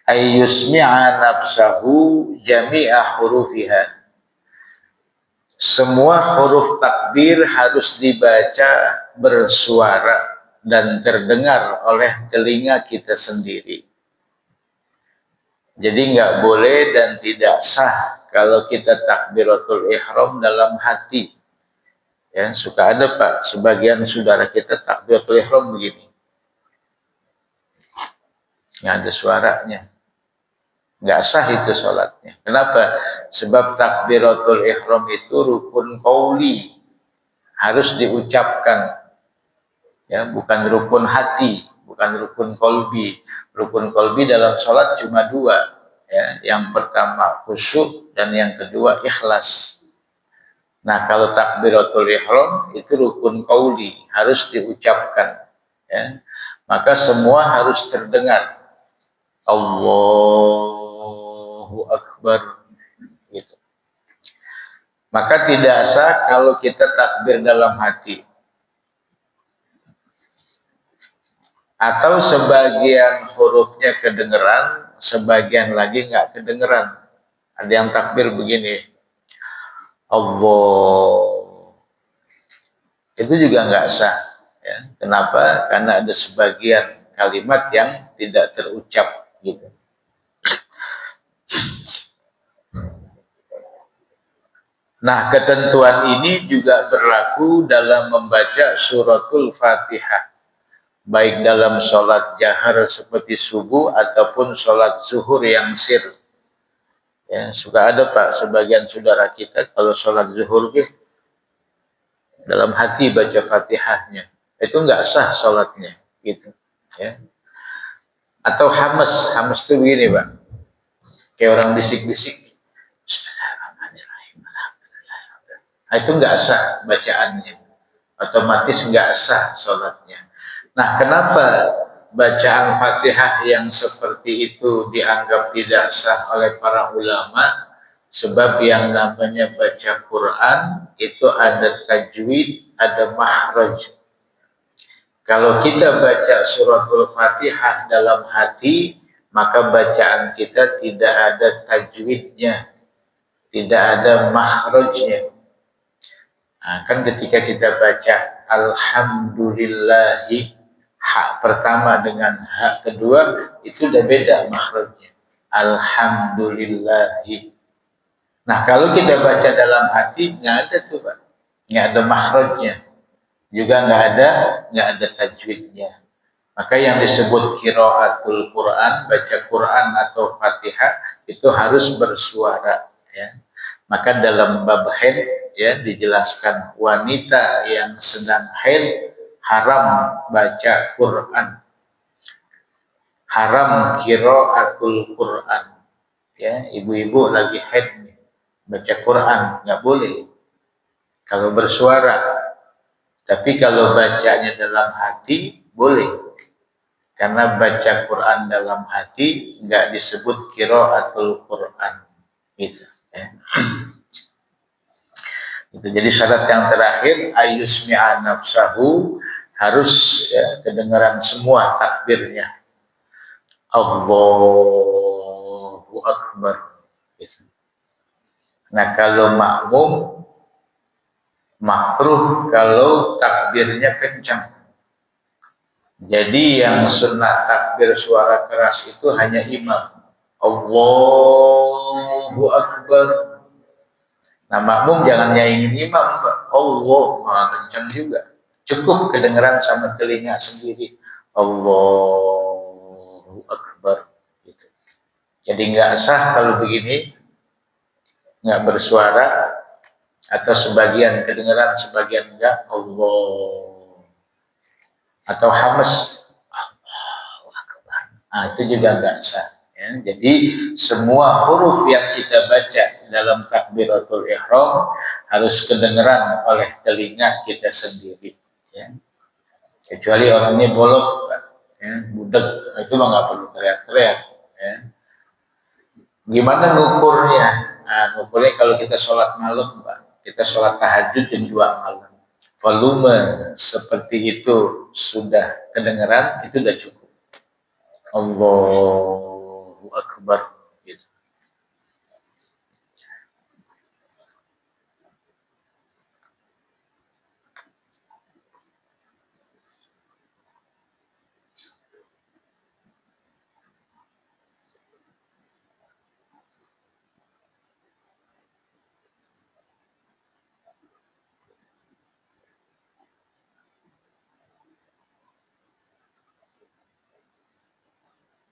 Speaker 3: ayyusmi'a nafsahu jami'a hurufiha. Semua huruf takbir harus dibaca bersuara dan terdengar oleh telinga kita sendiri. Jadi nggak boleh dan tidak sah kalau kita takbiratul ihram dalam hati. Ya, suka ada Pak, sebagian saudara kita takbiratul ihram begini. Nggak ada suaranya. Nggak sah itu sholatnya. Kenapa? Sebab takbiratul ihram itu rukun qauli, harus diucapkan, ya, bukan rukun hati, bukan rukun qalbi. Rukun qalbi dalam sholat cuma dua, ya. Yang pertama khusyuk dan yang kedua ikhlas. Nah, kalau takbiratul ihram itu rukun qauli, harus diucapkan, ya. Maka semua harus terdengar. Allahu Akbar, gitu. Maka tidak sah kalau kita takbir dalam hati atau sebagian hurufnya kedengeran, sebagian lagi nggak kedengeran. Ada yang takbir begini, Allah, itu juga nggak sah, ya. Kenapa? Karena ada sebagian kalimat yang tidak terucap, gitu. Nah, ketentuan ini juga berlaku dalam membaca suratul Fatihah, baik dalam sholat jahar seperti subuh ataupun sholat zuhur yang sir. Ya, suka ada Pak, sebagian saudara kita kalau sholat zuhur dalam hati baca Fatihahnya, itu nggak sah sholatnya, gitu. Ya. Atau hamas itu begini Pak, kayak orang bisik-bisik. Nah, itu nggak sah bacaannya, otomatis nggak sah sholatnya. Nah, kenapa bacaan Fatihah yang seperti itu dianggap tidak sah oleh para ulama? Sebab yang namanya baca Quran itu ada tajwid, ada makhraj. Kalau kita baca suratul Fatihah dalam hati, maka bacaan kita tidak ada tajwidnya, tidak ada makhrajnya. Nah, kan ketika kita baca alhamdulillahi, hak pertama dengan hak kedua itu udah beda makhrajnya. Alhamdulillahi. Nah, kalau kita baca dalam hati nggak ada tuh Pak, nggak ada makhrajnya, juga nggak ada tajwidnya. Maka yang disebut qiraatul Quran, baca Quran atau Fatihah itu harus bersuara, ya. Maka dalam bab haid, ya, dijelaskan wanita yang sedang haid haram baca Quran, haram qiraatul Quran, ya. Ibu-ibu lagi haid baca Quran nggak boleh kalau bersuara, tapi kalau bacanya dalam hati boleh, karena baca Quran dalam hati nggak disebut qiraatul Quran, gitu, ya. Itu jadi syarat yang terakhir, ayyusmi'a nafsahu, harus, ya, kedengaran semua takbirnya. Allahu Akbar. Nah, kalau makmum makruh kalau takbirnya kencang. Jadi yang sunnah takbir suara keras itu hanya imam. Allahu Akbar. Nah, makmum jangan nyaingin imam, Allah malah kencang juga. Cukup kedengeran sama telinga sendiri. Allahu Akbar. Gitu. Jadi nggak sah kalau begini, nggak bersuara, atau sebagian kedengeran, sebagian enggak. Allah. Atau hamas. Allahu Akbar. Nah, itu juga nggak sah. Ya, jadi semua huruf yang kita baca dalam takbiratul ihram harus kedengaran oleh telinga kita sendiri. Ya. Kecuali orangnya bolong, ya, budek, itu mah nggak perlu teriak-teriak. Ya. Gimana ngukurnya? Nah, ngukurnya kalau kita sholat malam, Pak, kita sholat tahajud jam 2 malam. Volume seperti itu sudah kedengaran, itu sudah cukup. Allahu Akbar. Gitu.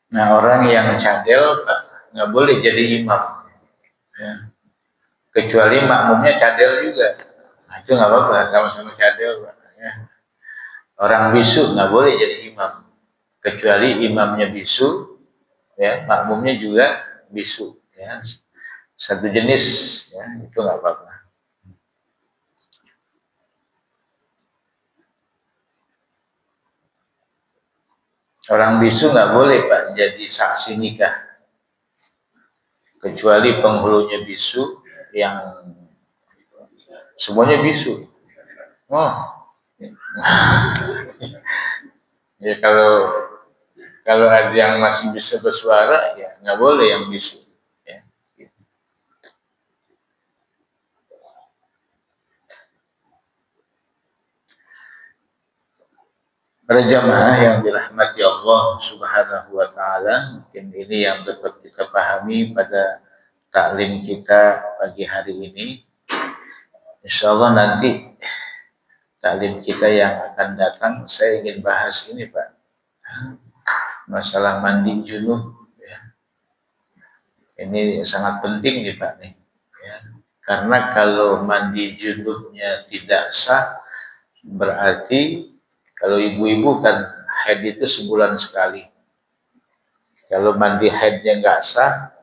Speaker 3: Nah, orang yang cadel nggak boleh jadi imam, ya. Kecuali makmumnya cadel juga. Nah, itu nggak apa-apa, sama-sama cadel, Pak. Ya. Orang bisu nggak boleh jadi imam, kecuali imamnya bisu, ya, makmumnya juga bisu, ya. Satu jenis, ya, itu nggak apa-apa. Orang bisu nggak boleh, Pak, jadi saksi nikah, kecuali penghulunya bisu yang semuanya bisu. Oh, ya kalau ada yang masih bisa bersuara, ya nggak boleh yang bisu. Ya. Para jamaah yang dirahmati Allah Subhanahu wa taala, mungkin ini yang dapat kita pahami pada taklim kita pagi hari ini. Insyaallah nanti taklim kita yang akan datang saya ingin bahas ini, Pak. Masalah mandi junub, ya. Ini sangat penting nih, Pak, nih. Ya. Karena kalau mandi junubnya tidak sah, berarti kalau ibu-ibu kan haid itu sebulan sekali. Kalau mandi haidnya nggak sah,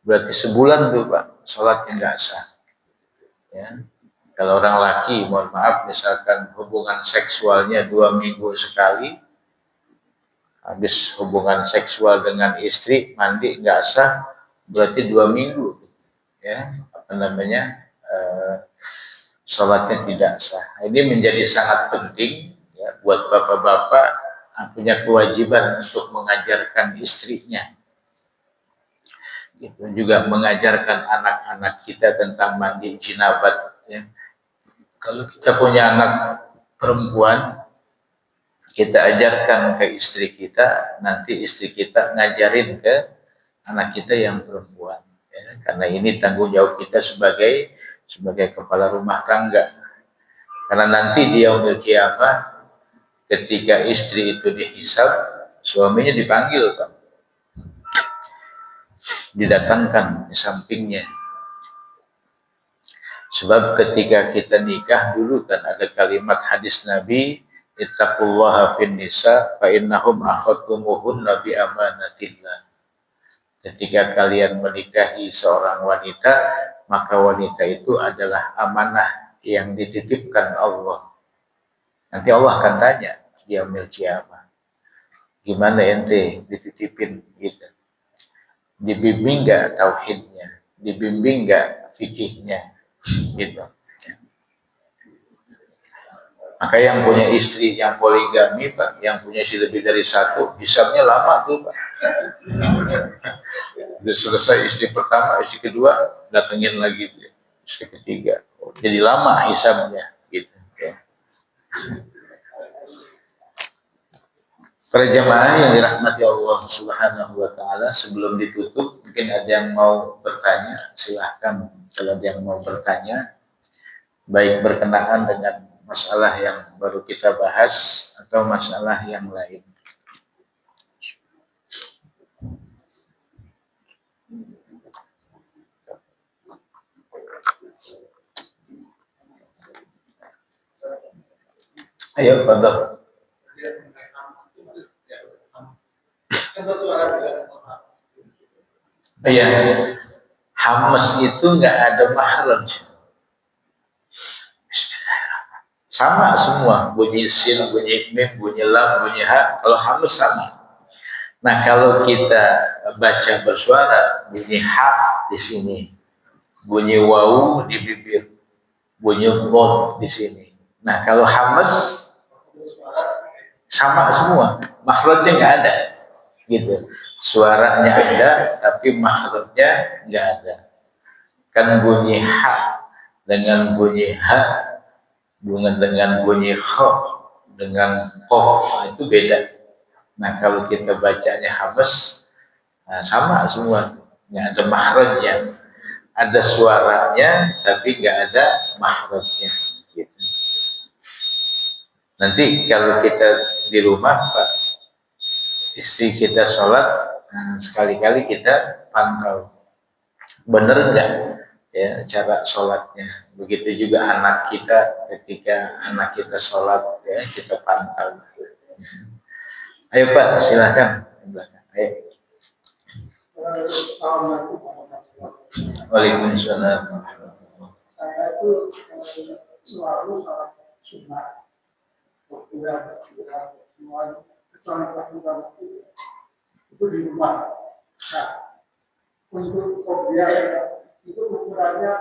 Speaker 3: berarti sebulan tuh, Pak, sholatnya nggak sah. Ya. Kalau orang laki, mohon maaf, misalkan hubungan seksualnya 2 minggu sekali, habis hubungan seksual dengan istri, mandi nggak sah, berarti 2 minggu. Ya, apa namanya, sholatnya tidak sah. Ini menjadi sangat penting, ya, buat bapak-bapak punya kewajiban untuk mengajarkan istrinya, gitu. Juga mengajarkan anak-anak kita tentang mandi jinabat. Ya. Kalau kita punya anak perempuan, kita ajarkan ke istri kita, nanti istri kita ngajarin ke anak kita yang perempuan. Ya. Karena ini tanggung jawab kita sebagai kepala rumah tangga. Karena nanti di yaumil qiyamah, ketika istri itu dihisab, suaminya dipanggil, Pak. Didatangkan di sampingnya. Sebab ketika kita nikah dulu kan ada kalimat hadis Nabi, ittaqullaha fin nisa fa innahum akhadtumuhunna bi amanatillah. Ketika kalian menikahi seorang wanita, maka wanita itu adalah amanah yang dititipkan Allah. Nanti Allah akan tanya di yaumil qiyamah, gimana ente dititipin gitu. Dibimbing nggak tauhidnya, dibimbing nggak fikihnya, gitu. Maka yang punya istri yang poligami, Pak, yang punya istri lebih dari satu, hisabnya lama tuh, Pak. Udah selesai istri pertama, istri kedua, datengin lagi istri ketiga. Jadi lama hisabnya, gitu. Ya. Para jamaah yang dirahmati Allah Subhanahu wa taala, sebelum ditutup mungkin ada yang mau bertanya, silahkan kalau ada yang mau bertanya, baik berkenaan dengan masalah yang baru kita bahas atau masalah yang lain. Ayo, Pak. Ya, hamas itu nggak ada makhraj. Sama semua, bunyi sin, bunyi mim, bunyi lam, bunyi ha, kalau hamas sama. Nah, kalau kita baca bersuara, bunyi ha di sini, bunyi wawu di bibir, bunyi bod di sini. Nah, kalau hamas sama semua, makhrajnya nggak ada, gitu. Suaranya ada, tapi makhrajnya nggak ada. Kan bunyi ha dengan bunyi ha, dengan bunyi kho, dengan koh, itu beda. Nah, kalau kita bacanya hamas, nah, sama semua, nggak ada makhrajnya. Ada suaranya, tapi nggak ada makhrajnya. Gitu. Nanti kalau kita di rumah, Pak, istri kita sholat, sekali-kali kita pantau, bener nggak ya cara sholatnya. Begitu juga anak kita, ketika anak kita sholat, ya kita pantau. Ayo Pak, silakan. Ayo. Waalaikumsalam.
Speaker 4: Saya itu selalu sholat sunnah, kecuali itu di rumah. Nah, untuk kopiah itu ukurannya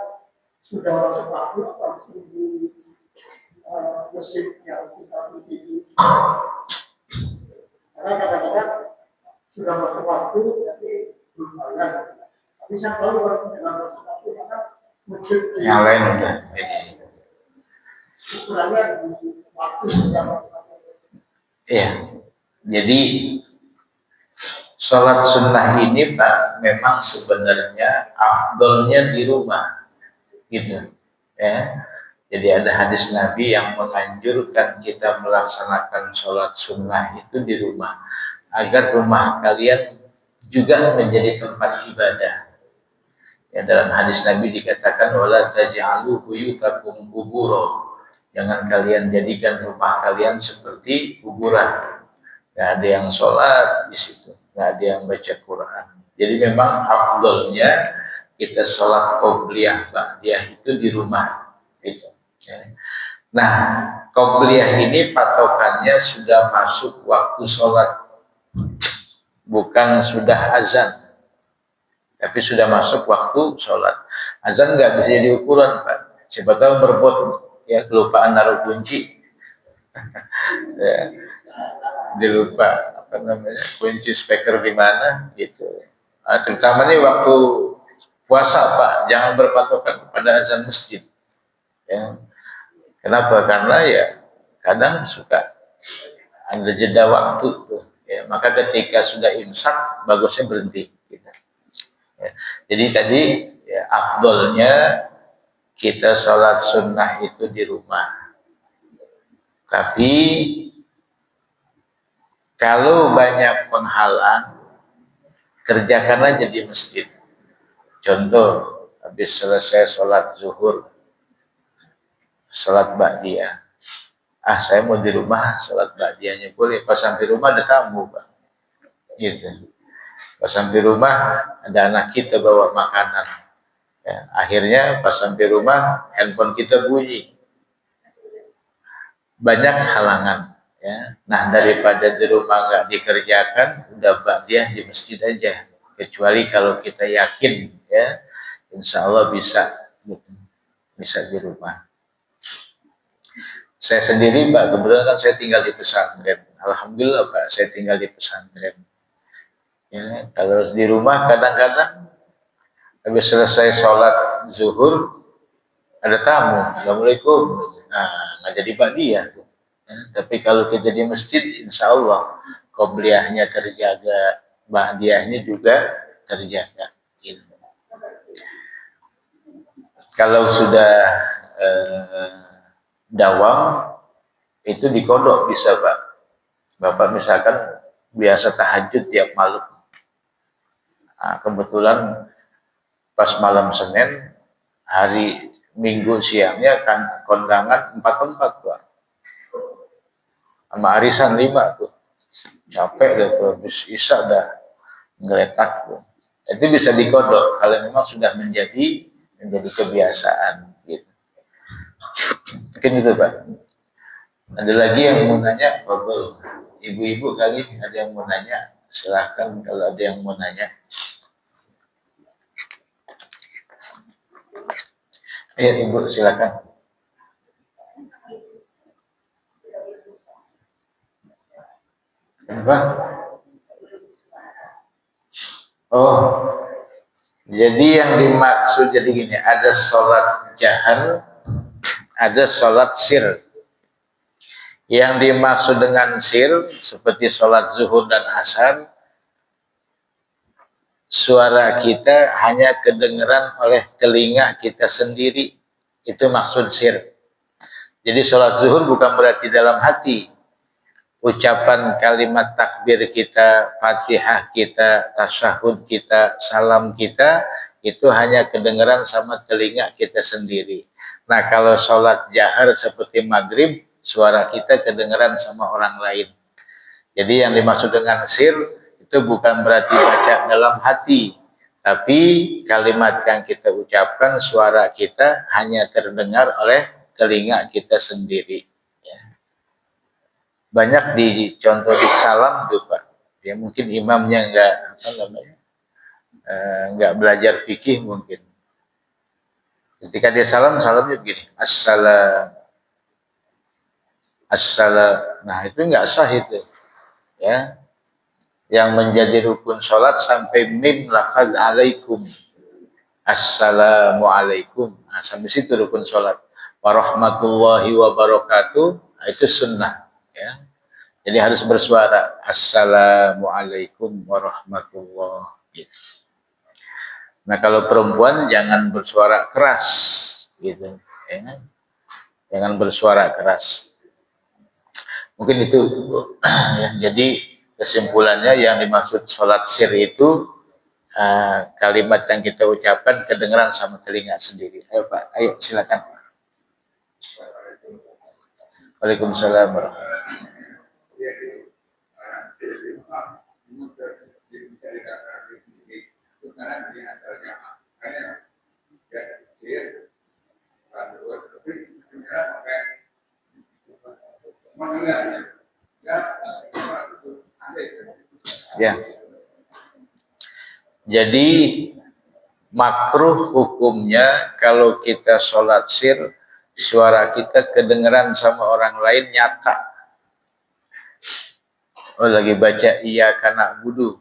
Speaker 4: sudah masuk waktu atau di mesin yang kita beli. Karena kadang-kadang sudah masuk waktu, tapi belum bayar. Tapi saya tahu kalau tidak masuk waktu, karena masjid
Speaker 3: Yang lain udah.
Speaker 4: ukurannya di waktu sudah masuk waktu.
Speaker 3: Iya. Jadi sholat sunnah ini Pak memang sebenarnya afdolnya di rumah, gitu. Ya. Jadi ada hadis Nabi yang menganjurkan kita melaksanakan sholat sunnah itu di rumah, agar rumah kalian juga menjadi tempat ibadah. Ya, dalam hadis Nabi dikatakan wala taj'alu buyutakum qubura. Jangan kalian jadikan rumah kalian seperti kuburan. Nggak ada yang sholat di situ, nggak ada yang baca Quran. Jadi memang afdolnya kita sholat qobliyah ba'diyah itu di rumah. Gitu. Nah, qobliyah ini patokannya sudah masuk waktu sholat, bukan sudah azan, tapi sudah masuk waktu sholat. Azan nggak bisa jadi ukuran Pak. Siapa tahu berbot ya kelupaan naruh kunci, ya, dilupa apa namanya kunci speaker di mana gitu. Nah, terutama nih waktu puasa Pak, jangan berpatokan kepada azan masjid. Ya. Kenapa? Karena ya kadang suka ada jeda waktu tuh. Ya, maka ketika sudah imsak bagusnya berhenti. Gitu. Ya. Jadi tadi ya, afdolnya kita sholat sunnah itu di rumah. Tapi kalau banyak penghalang, kerjakan aja di masjid. Contoh, habis selesai sholat zuhur, sholat ba'diyah. Saya mau di rumah sholat ba'diyahnya boleh. Pas sampai rumah ada tamu Pak. Gitu. Pas sampai rumah ada anak kita bawa makanan. Ya, akhirnya pas sampai rumah handphone kita bunyi, banyak halangan. Ya. Nah, daripada di rumah nggak dikerjakan, udah ba'diyah di masjid aja. Kecuali kalau kita yakin, ya, insya Allah bisa di rumah. Saya sendiri Pak, kebetulan kan saya tinggal di pesantren. Alhamdulillah Pak, saya tinggal di pesantren. Ya, kalau di rumah kadang-kadang habis selesai sholat zuhur ada tamu, assalamualaikum. Nah, nggak jadi ba'diyah. Ya, tapi kalau kita di masjid, insya Allah qobliyahnya terjaga, ba'diyahnya juga terjaga. Gitu. Kalau sudah dawam, itu dikodok bisa Pak. Bapak misalkan biasa tahajud tiap malam. Nah, kebetulan pas malam Senin, hari Minggu siangnya kan kondangan 4 tempat Pak. Sama arisan 5 tuh. Capek deh tuh, habis isya dah ngeletak tuh. Itu bisa dikodok kalau memang sudah menjadi kebiasaan gitu. Mungkin itu Pak. Ada lagi yang mau nanya? Ibu-ibu kali ada yang mau nanya? Silahkan kalau ada yang mau nanya. Ayo Ibu silakan. Apa? Oh, jadi yang dimaksud jadi gini, ada sholat jahar, ada sholat sir. Yang dimaksud dengan sir seperti sholat zuhur dan asar, suara kita hanya kedengeran oleh telinga kita sendiri. Itu maksud sir. Jadi sholat zuhur bukan berarti dalam hati. Ucapan kalimat takbir kita, fatihah kita, tasyahud kita, salam kita, itu hanya kedengeran sama telinga kita sendiri. Nah kalau sholat jahar seperti maghrib, suara kita kedengeran sama orang lain. Jadi yang dimaksud dengan sir, itu bukan berarti baca dalam hati, tapi kalimat yang kita ucapkan, suara kita hanya terdengar oleh telinga kita sendiri. Banyak di contoh di salam tuh Pak. Ya mungkin imamnya nggak belajar fikih mungkin. Ketika dia salamnya begini, assalam. Nah itu nggak sah itu. Ya, yang menjadi rukun sholat sampai mim lafaz alaikum, assalamualaikum. Nah, sampai situ rukun sholat. Warahmatullahi wabarakatuh. Nah, itu sunnah. Ya. Jadi harus bersuara assalamualaikum warahmatullahi gitu. Nah kalau perempuan jangan bersuara keras gitu, ya. Jangan bersuara keras. Mungkin itu ya. Jadi kesimpulannya yang dimaksud sholat sir itu kalimat yang kita ucapkan kedengeran sama telinga sendiri. Ayo Pak, ayo silakan. Waalaikumsalam warahmatullahi. Ya. Jadi makruh hukumnya kalau kita sholat sir, suara kita kedengeran sama orang lain nyata. Oh lagi baca iya kana budu,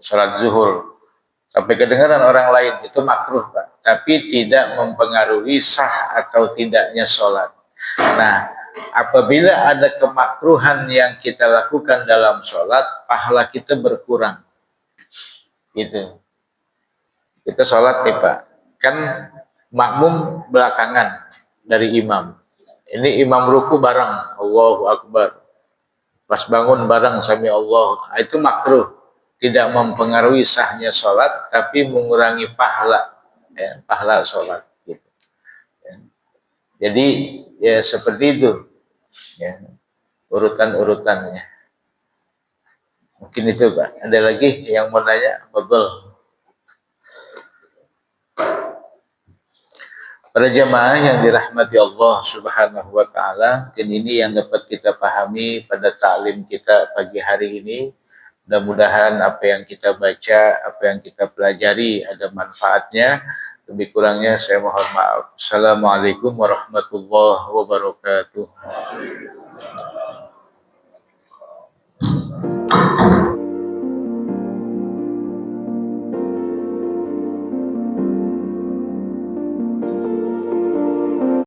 Speaker 3: sholat zuhur, sampai kedengaran orang lain, itu makruh Pak. Tapi tidak mempengaruhi sah atau tidaknya sholat. Nah, apabila ada kemakruhan yang kita lakukan dalam sholat, pahala kita berkurang. Gitu. Kita sholat nih Pak, kan makmum belakangan dari imam. Ini imam ruku bareng, Allahu Akbar. Pas bangun bareng sami Allah, itu makruh. Tidak mempengaruhi sahnya sholat, tapi mengurangi pahala, ya, pahala sholat. Gitu. Ya. Jadi ya seperti itu, ya, urutan-urutannya. Mungkin itu Pak. Ada lagi yang mau nanya? Betul. Para jamaah yang dirahmati Allah Subhanahu wa Ta'ala, ini yang dapat kita pahami pada ta'lim kita pagi hari ini. Mudah-mudahan apa yang kita baca, apa yang kita pelajari ada manfaatnya. Lebih kurangnya saya mohon maaf. Assalamualaikum warahmatullahi wabarakatuh.